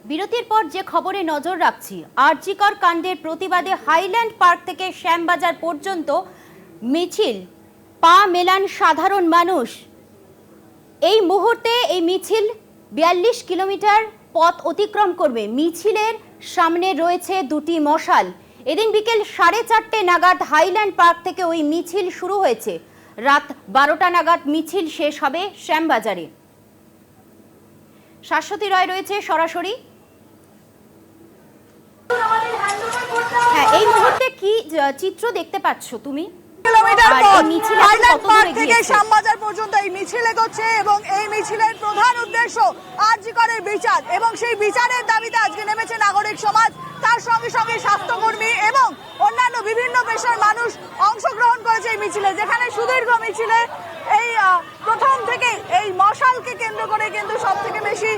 বিরতির পর যে খবরে নজর রাখছি, আরজিকর কাণ্ডের প্রতিবাদে হাইল্যান্ড পার্ক থেকে শ্যামবাজার পর্যন্ত মিছিল, পা মেলান সাধারণ মানুষ। এই মুহূর্তে এই মিছিল 42 কিলোমিটার পথ অতিক্রম করবে। মিছিলের সামনে রয়েছে দুটি মশাল। এদিন বিকেল 4:30 নাগাদ হাইল্যান্ড পার্ক থেকে ওই মিছিল শুরু হয়েছে। রাত 12টা নাগাদ মিছিল শেষ হবে শ্যামবাজারে। শাশ্বতী রায় রয়েছে সরাসরি। হ্যাঁ, এই মুহূর্তে কি চিত্র দেখতে পাচ্ছ তুমি? কিলোমিটার পথ হাইল্যান্ড পার্ক থেকে শ্যামবাজার পর্যন্ত এই মিছিল এগোচ্ছে এবং এই মিছিলের প্রধান উদ্দেশ্য আরজিকরের বিচার এবং সেই বিচারের দাবিতে আজকে নেমেছে নাগরিক সমাজ, তার সঙ্গে সঙ্গে স্বাস্থ্যকর্মী এবং অন্যান্য বিভিন্ন পেশার মানুষ অংশগ্রহণ করেছে এই মিছিলে। যেখানে সুদীর্ঘ মিছিলে এই প্রথম থেকে এই মশালকে কেন্দ্র করে কিন্তু সব থেকে বেশি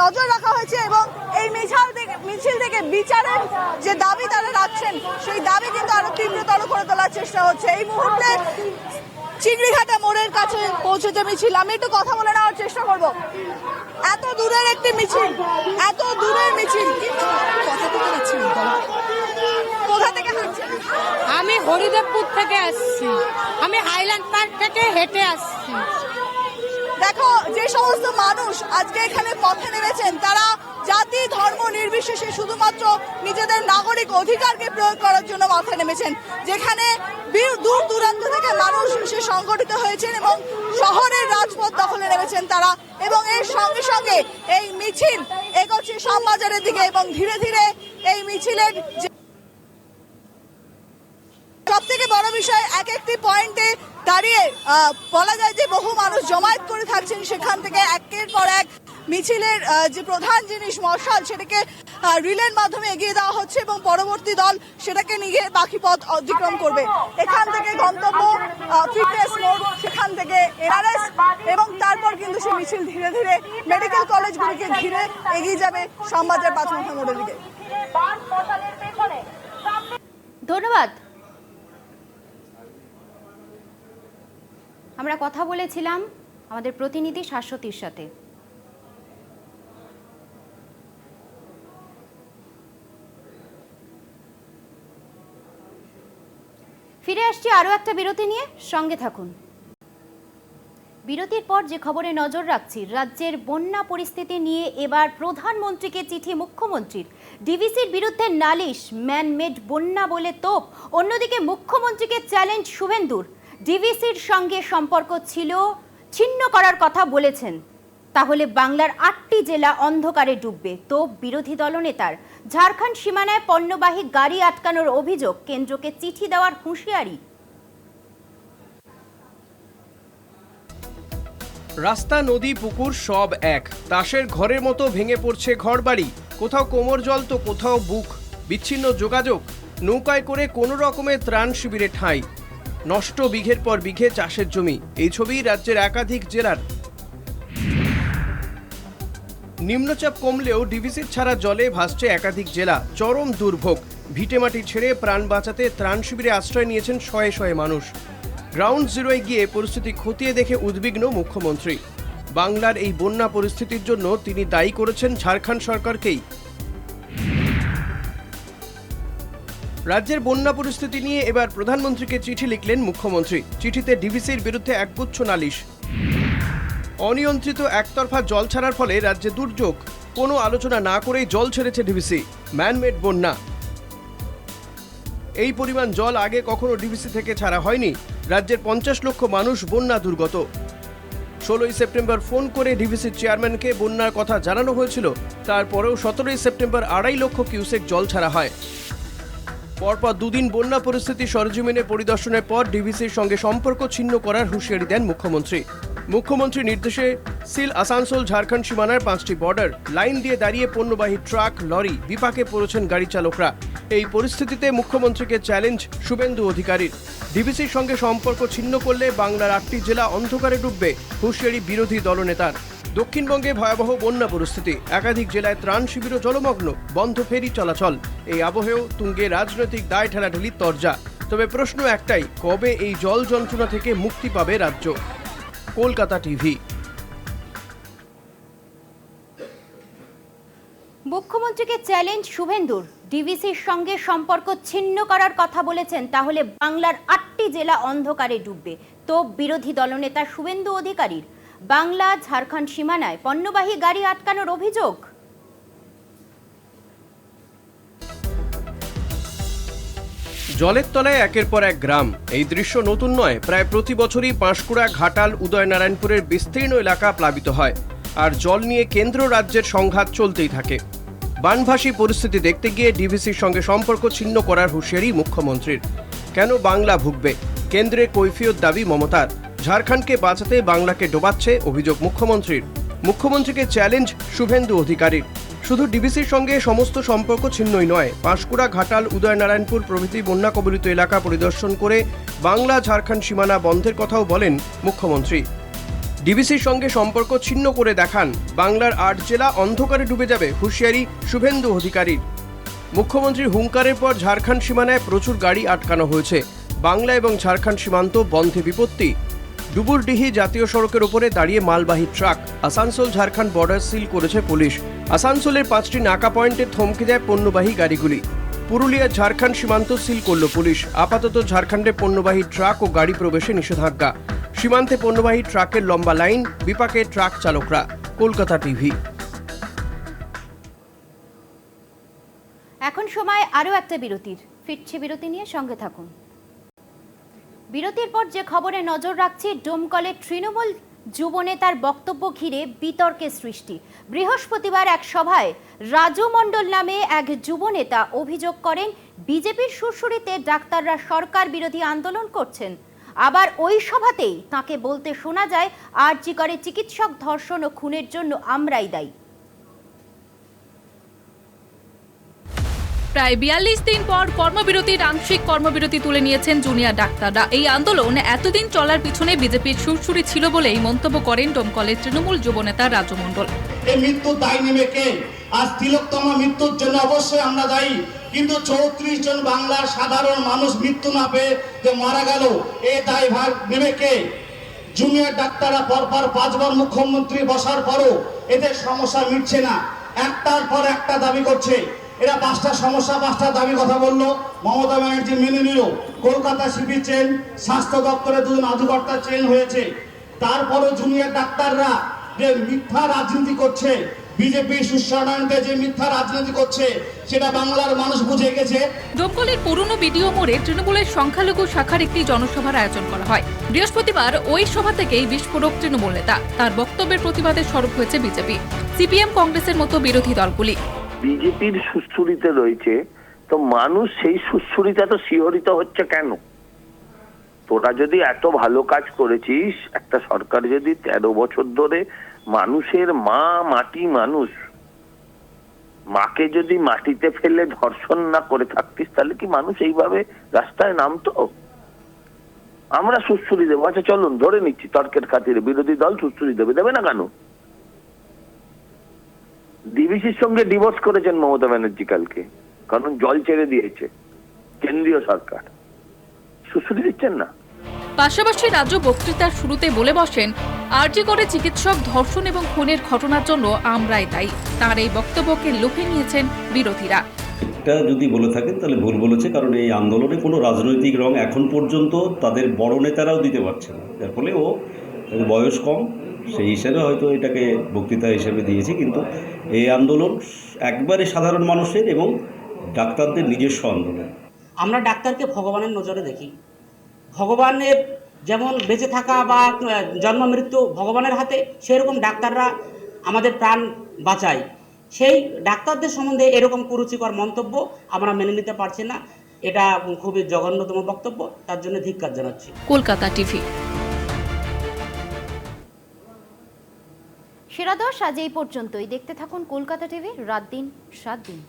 নজর রাখা হয়েছে এবং এই মিছিল থেকে বিচারের যে দাবি তারা রাখছেন সেই দাবি কিন্তু আরো তীব্রতর করে তোলার চেষ্টা হচ্ছে। এই মুহূর্তে চিংড়িঘাটা মোড়ের কাছে পৌঁছেছে মিছিল। আমি একটু কথা বলে নেওয়ার চেষ্টা করব। এত দূরের একটি মিছিল, এত দূরের মিছিল, কোথা থেকে হাঁটছেন? আমি হরিদেবপুর থেকে আসছি, আমি হাইল্যান্ড পার্ক থেকে হেঁটে আসছি। দেখো, যে সমস্ত মানুষ আজকে এখানে পথে নেমেছেন তারা জাতি ধর্ম নির্বিশেষে শুধুমাত্র নিজেদের নাগরিক অধিকারকে প্রয়োগ করার জন্য মাথায় নেমেছেন। যেখানে দূর দূরান্ত থেকে মানুষ এসে সংগঠিত হয়েছেন এবং শহরের রাজপথ দখলে নেমেছেন তারা, এবং এর সঙ্গে সঙ্গে এই মিছিল এগোচ্ছে শ্যামবাজারের দিকে এবং ধীরে ধীরে এই মিছিলের সব থেকে বড় বিষয় এক একটি পয়েন্টে দাঁড়িয়ে বলা যায় যে বহু মানুষ জমায়েত করে থাকছেন। সেখান থেকে একের পর এক মিছিলের যে প্রধান জিনিস মশাল সেটাকে রিলের মাধ্যমে এগিয়ে দেওয়া হচ্ছে এবং পরবর্তী দল সেটাকে নিয়ে বাকি পথ অতিক্রম করবে। এখান থেকে গন্তব্য ফিটনেস মোড়, সেখান থেকে এনআরএস এবং তারপর কিন্তু সেই মিছিল ধীরে ধীরে মেডিকেল কলেজগুলিকে ঘিরে এগিয়ে যাবে শ্যামবাজার পাঁচমাথা মোড়ের দিকে। ধন্যবাদ। আমরা কথা বলেছিলাম আমাদের প্রতিনিধি শাশ্বতীর সাথে। ফিরে আসছি আরও একটা বিরতি নিয়ে, সঙ্গে থাকুন। বিরতির পর যে খবরে নজর রাখছি, রাজ্যের বন্যা পরিস্থিতি নিয়ে এবার প্রধানমন্ত্রীকে চিঠি মুখ্যমন্ত্রীর। ডিভিসির বিরুদ্ধে নালিশ, ম্যানমেড বন্যা বলে তোপ। অন্যদিকে মুখ্যমন্ত্রীকে চ্যালেঞ্জ শুভেন্দুর। ডিভিসির সঙ্গে সম্পর্ক ছিন্ন করার কথা বলেছেন, তাহলে বাংলার 8টি জেলা অন্ধকারে ডুববে। তো বিরোধী দলনেতার ঝাড়খণ্ড সীমানায় পণ্যবাহী গাড়ি আটকানোর অভিযোগ, কেন্দ্রকে চিঠি দেওয়ার হুঁশিয়ারি। রাস্তা, নদী, পুকুর সব এক, তাসের ঘরের মতো ভেঙে পড়ছে ঘরবাড়ি। কোথাও কোমর জল তো কোথাও বুক, বিচ্ছিন্ন যোগাযোগ। নৌকায় করে কোনো রকমে ত্রাণ শিবিরে ঠাঁই, নষ্ট বিঘের পর বিঘে চাষের জমি। এই ছবি রাজ্যের একাধিক জেলার। নিম্নচাপ কমলেও ডিভিসির ছাড়া জলে ভাসছে একাধিক জেলা। চরম দুর্ভোগ। ভিটেমাটি ছেড়ে প্রাণ বাঁচাতে ত্রাণ শিবিরে আশ্রয় নিয়েছেন শয়ে শয়ে মানুষ। গ্রাউন্ড জিরোয় গিয়ে পরিস্থিতি খতিয়ে দেখে উদ্বিগ্ন মুখ্যমন্ত্রী। বাংলার এই বন্যা পরিস্থিতির জন্য তিনি দায়ী করেছেন ঝাড়খণ্ড সরকারকেই। রাজ্যের বন্যা পরিস্থিতি নিয়ে এবার প্রধানমন্ত্রীকে চিঠি লিখলেন মুখ্যমন্ত্রী। চিঠিতে ডিভিসির বিরুদ্ধে একগুচ্ছ নালিশ। অনিয়ন্ত্রিত একতরফা জল ছাড়ার ফলে রাজ্যে দুর্যোগ। কোনো আলোচনা না করেই জল ছেড়েছে ডিভিসি। ম্যানমেড বন্যা। এই পরিমাণ জল আগে কখনো ডিভিসি থেকে ছাড়া হয়নি। রাজ্যের 50 লক্ষ মানুষ বন্যা দুর্গত। 16ই সেপ্টেম্বর ফোন করে ডিভিসির চেয়ারম্যানকে বন্যার কথা জানানো হয়েছিল। তারপরেও 17ই সেপ্টেম্বর 2.5 লক্ষ কিউসেক জল ছাড়া হয়। পরপর দুদিন বন্যা পরিস্থিতি সরজমিনে পরিদর্শনের পর ডিভিসির সঙ্গে সম্পর্ক ছিন্ন করার হুঁশিয়ারি দেন মুখ্যমন্ত্রী। মুখ্যমন্ত্রীর নির্দেশে সিল আসানসোল ঝাড়খণ্ড সীমানার 5টি বর্ডার লাইন দিয়ে দাঁড়িয়ে পণ্যবাহী ট্রাক, লরি বিপাকে পড়েছেন গাড়ি চালকরা। এই পরিস্থিতিতে মুখ্যমন্ত্রীকে চ্যালেঞ্জ শুভেন্দু অধিকারীর। ডিভিসির সঙ্গে সম্পর্ক ছিন্ন করলে বাংলার 8টি জেলা অন্ধকারে ডুববে, হুঁশিয়ারি বিরোধী দলনেতার। দক্ষিণবঙ্গে ভয়াবহ বন্যা পরিস্থিতি। একাধিক জেলায় ত্রাণ শিবিরও জলমগ্ন, বন্ধ ফেরি চলাচল। এই আবহেও তুঙ্গে রাজনৈতিক দায় ঠেলাঠেলির তরজা। তবে প্রশ্ন একটাই, কবে এই জল যন্ত্রণা থেকে মুক্তি পাবে রাজ্য? কলকাতা টিভি। মুখ্যমন্ত্রীকে চ্যালেঞ্জ শুভেন্দুর, ডিভিসির সঙ্গে সম্পর্ক ছিন্ন করার কথা বলেছেন, তাহলে বাংলার 8টি জেলা অন্ধকারে ডুববে। তো বিরোধী দলনেতা শুভেন্দু অধিকারীর বাংলা ঝাড়খণ্ড সীমানায় পণ্যবাহী গাড়ি আটকানোর অভিযোগ। জলের তলায় একের পর এক গ্রাম, এই দৃশ্য নতুন নয়। প্রায় প্রতি বছরই পাঁশকুড়া, ঘাটাল, উদয়নারায়ণপুরের বিস্তীর্ণ এলাকা প্লাবিত হয়, আর জল নিয়ে কেন্দ্র রাজ্যের সংঘাত চলতেই থাকে। বানভাসী পরিস্থিতি দেখতে গিয়ে ডিভিসির সঙ্গে সম্পর্ক ছিন্ন করার হুঁশিয়ারি মুখ্যমন্ত্রীর। কেন বাংলা ভুগবে? কেন্দ্রে কৈফিয়ত দাবি মমতার। ঝাড়খণ্ডকে বাঁচাতে বাংলাকে ডোবাচ্ছে অভিযোগ মুখ্যমন্ত্রীর। মুখ্যমন্ত্রীকে চ্যালেঞ্জ শুভেন্দু অধিকারীর। শুধু ডিভিসির সঙ্গে সমস্ত সম্পর্ক ছিন্নই নয়, পাঁশকুড়া, ঘাটাল, উদয়নারায়ণপুর প্রভৃতি বন্যা কবলিত এলাকা পরিদর্শন করে বাংলা ঝাড়খণ্ড সীমানা বন্ধের কথাও বলেন মুখ্যমন্ত্রী। ডিভিসির সঙ্গে সম্পর্ক ছিন্ন করে দেখান, বাংলার 8 জেলা অন্ধকারে ডুবে যাবে, হুঁশিয়ারি শুভেন্দু অধিকারীর। মুখ্যমন্ত্রীর হুঙ্কারের পর ঝাড়খণ্ড সীমানায় প্রচুর গাড়ি আটকানো হয়েছে। বাংলা এবং ঝাড়খণ্ড সীমান্ত বন্ধে বিপত্তি। ডুবুরডিহি জাতীয় সড়কের উপরে দাঁড়িয়ে মালবাহী truck. Asansol Jharkhand border seal করেছে পুলিশ। আসানসোলের 5টি নাকা পয়েন্টে থমকে যায় পণ্যবাহী গাড়িগুলি। পুরুলিয়া ঝাড়খণ্ড সীমান্ত সিল করল পুলিশ। আপাতত ঝাড়খণ্ডে পণ্যবাহী ট্রাক ও গাড়ি প্রবেশে নিষেধাজ্ঞা। সীমান্তে পণ্যবাহী ট্রাকের লম্বা লাইন, বিপাকে ট্রাক চালকরা। কলকাতা টিভি। এখন সময় আরও একটা বিরতির। ফিরছি বিরতি নিয়ে, সঙ্গে থাকুন। বিরতির পর যে খবরে নজর রাখছি, ডোমকলের তৃণমূল যুবনেতার বক্তব্য ঘিরে বিতর্কের সৃষ্টি। বৃহস্পতিবার এক সভায় রাজু মণ্ডল নামে এক যুবনেতা অভিযোগ করেন, বিজেপির সুরসুরিতে ডাক্তাররা সরকার বিরোধী আন্দোলন করছেন। আবার ওই সভাতেই তাকে বলতে শোনা যায়, আরজি করে চিকিৎসক ধর্ষণ ও খুনের জন্য আমরাই দায়ী। প্রায় 42 দিন পর কর্মবিরতির আংশিক কর্মবিরতি তুলে নিয়েছেন জুনিয়র ডাক্তাররা। এই আন্দোলন এতদিন চলার পিছনে বিজেপির সুরসুরি ছিল বলেই মন্তব্য করেন ডোমকলের তৃণমূল যুবনেতা রাজু মণ্ডল। এই মৃত্যু দায় নেবে কে? আজ তিলোত্তমা মৃত্যুর জন্য অবশ্যই আমরা দায়ী, কিন্তু 34 জন বাংলার সাধারণ মানুষ মৃত্যু না পেয়ে যে মারা গেল, এই দায়ভার নেবে কে? জুনিয়র ডাক্তাররা পরপর 5 বার মুখ্যমন্ত্রী বসার পরও এদের সমস্যা মিটছে না। একটার পর একটা দাবি করছে। এরা 5টা সমস্যা, 5টা দাবি কথা বললো, মমতা ব্যানার্জি মেনে নিল। কলকাতা সিপি চেন, স্বাস্থ্য দপ্তরে 2 অধিকর্তা চেন হয়েছে। তারপরও জুনিয়র ডাক্তাররা যে মিথ্যা রাজনীতি করছে, বিজেপি সুশাসনকে যে মিথ্যা রাজনীতি করছে, সেটা বাংলার মানুষ বুঝে গেছে। ডোমকলের পুরনো বিডিও মোড়ে তৃণমূলের সংখ্যালঘু শাখার একটি জনসভার আয়োজন করা হয়। বৃহস্পতিবার ওই সভা থেকেই বিস্ফোরক তৃণমূল নেতা। তার বক্তব্যের প্রতিবাদে সরব হয়েছে বিজেপি, সিপিএম, কংগ্রেসের মতো বিরোধী দলগুলি। বিজেপির সুশ্রুতিতে রয়েছে, তো মানুষ সেই সুশ্রুতিতে তো শিহরিত হচ্ছে কেন? তোরা যদি এত ভালো কাজ করেছিস, একটা সরকার যদি 13 বছর ধরে মানুষের মা, মাটি, মানুষ, মাকে যদি মাটিতে ফেলে ধর্ষণ না করে থাকতিস, তাহলে কি মানুষ এইভাবে রাস্তায় নামতো? আমরা সুশ্রুতি দেবো। আচ্ছা চলুন ধরে নিচ্ছি তর্কের খাতিরে বিরোধী দল সুশ্রুতি দেবে না কেন? ডিভিসির সঙ্গে ডিভোর্স করেছেন মমতা ব্যানার্জি কালকে, কারণ জল ছেড়ে দিয়েছে কেন্দ্রীয় সরকার। সুশ্রুতি দিচ্ছেন না। পাশাপাশি রাজ্য বক্তৃতার শুরুতে বলে বসেন, আরজি করে চিকিৎসক ধর্ষণ এবং খুনের ঘটনার জন্য আমরাই দায়ী। তার এই বক্তব্যকে লুফে নিয়েছেন বিরোধীরা। এটা যদি বলে থাকেন তাহলে ভুল বলেছে, কারণ এই আন্দোলনে কোনো রাজনৈতিক রং এখন পর্যন্ত তাদের বড় নেতারাও দিতে পারছে না, যার ফলে ও বয়স কম, সেই হিসেবে হয়তো এটাকে বক্তৃতা হিসেবে দিয়েছি। কিন্তু এই আন্দোলন একবারে সাধারণ মানুষের এবং ডাক্তারদের নিজস্ব আন্দোলন। আমরা ডাক্তারকে ভগবানের নজরে দেখি। ভগবানের যেমন বেঁচে থাকা বা জন্ম মৃত্যু ভগবানের হাতে, সেরকম ডাক্তাররা আমাদের প্রাণ বাঁচায়। সেই ডাক্তারদের সম্বন্ধে এরকম কুরুচিকর মন্তব্য আমরা মেনে নিতে পারছি না। এটা খুবই জঘন্যতম বক্তব্য, তার জন্য ধিক্কার জানাচ্ছি। কলকাতা টিভি। সেরা 10 আজ এই পর্যন্তই। দেখতে থাকুন কলকাতা টিভি, রাত দিন 7 দিন।